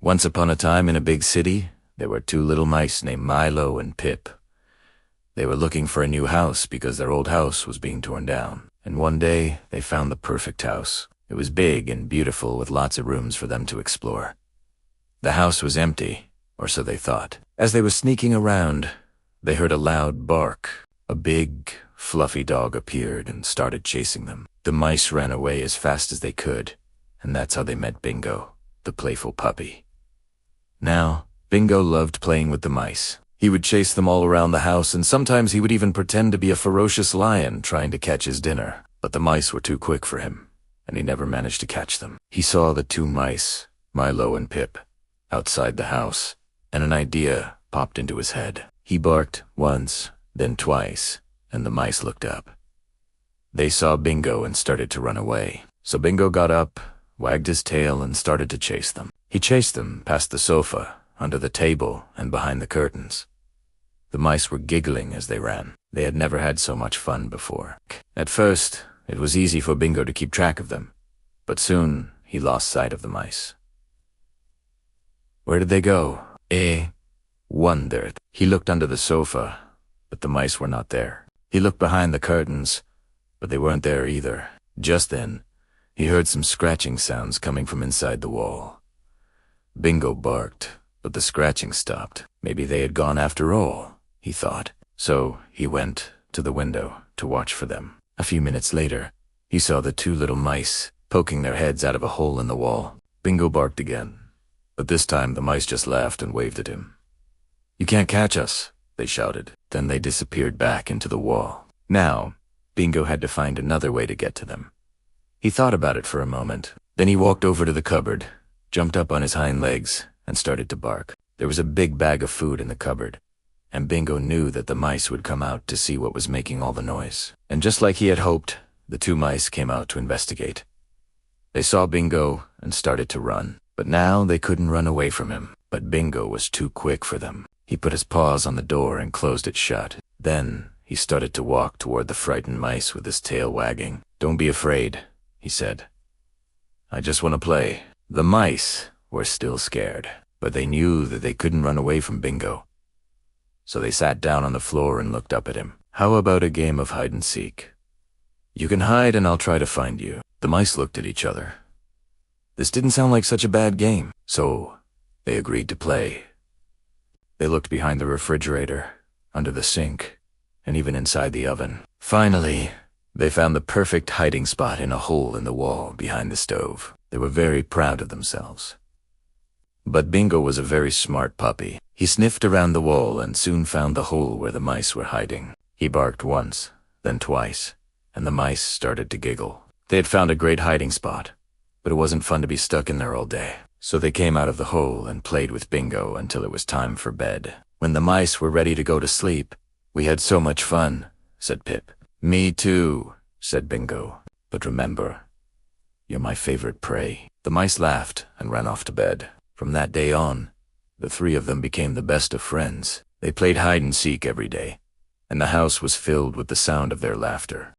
Once upon a time in a big city, there were two little mice named Milo and Pip. They were looking for a new house because their old house was being torn down. And one day, they found the perfect house. It was big and beautiful with lots of rooms for them to explore. The house was empty, or so they thought. As they were sneaking around, they heard a loud bark. A big, fluffy dog appeared and started chasing them. The mice ran away as fast as they could, and that's how they met Bingo, the playful puppy. Now, Bingo loved playing with the mice. He would chase them all around the house, and sometimes he would even pretend to be a ferocious lion trying to catch his dinner. But the mice were too quick for him, and he never managed to catch them. He saw the two mice, Milo and Pip, outside the house, and an idea popped into his head. He barked once, then twice, and the mice looked up. They saw Bingo and started to run away. So Bingo got up, wagged his tail, and started to chase them. He chased them past the sofa, under the table, and behind the curtains. The mice were giggling as they ran. They had never had so much fun before. At first, it was easy for Bingo to keep track of them, but soon he lost sight of the mice. Where did they go? Wondered. He looked under the sofa, but the mice were not there. He looked behind the curtains, but they weren't there either. Just then, he heard some scratching sounds coming from inside the wall. Bingo barked, but the scratching stopped. Maybe they had gone after all, he thought. So he went to the window to watch for them. A few minutes later, he saw the two little mice poking their heads out of a hole in the wall. Bingo barked again, but this time the mice just laughed and waved at him. "You can't catch us," they shouted. Then they disappeared back into the wall. Now, Bingo had to find another way to get to them. He thought about it for a moment. Then he walked over to the cupboard, jumped up on his hind legs, and started to bark. There was a big bag of food in the cupboard, and Bingo knew that the mice would come out to see what was making all the noise. And just like he had hoped, the two mice came out to investigate. They saw Bingo and started to run, but now they couldn't run away from him. But Bingo was too quick for them. He put his paws on the door and closed it shut. Then he started to walk toward the frightened mice with his tail wagging. "Don't be afraid," he said. "I just want to play." The mice were still scared, but they knew that they couldn't run away from Bingo. So they sat down on the floor and looked up at him. "How about a game of hide and seek? You can hide and I'll try to find you." The mice looked at each other. This didn't sound like such a bad game, so they agreed to play. They looked behind the refrigerator, under the sink, and even inside the oven. Finally, they found the perfect hiding spot in a hole in the wall behind the stove. They were very proud of themselves. But Bingo was a very smart puppy. He sniffed around the wall and soon found the hole where the mice were hiding. He barked once, then twice, and the mice started to giggle. They had found a great hiding spot, but it wasn't fun to be stuck in there all day. So they came out of the hole and played with Bingo until it was time for bed. When the mice were ready to go to sleep, "We had so much fun," said Pip. "Me too," said Bingo. "But remember, you're my favorite prey." The mice laughed and ran off to bed. From that day on, the three of them became the best of friends. They played hide and seek every day, and the house was filled with the sound of their laughter.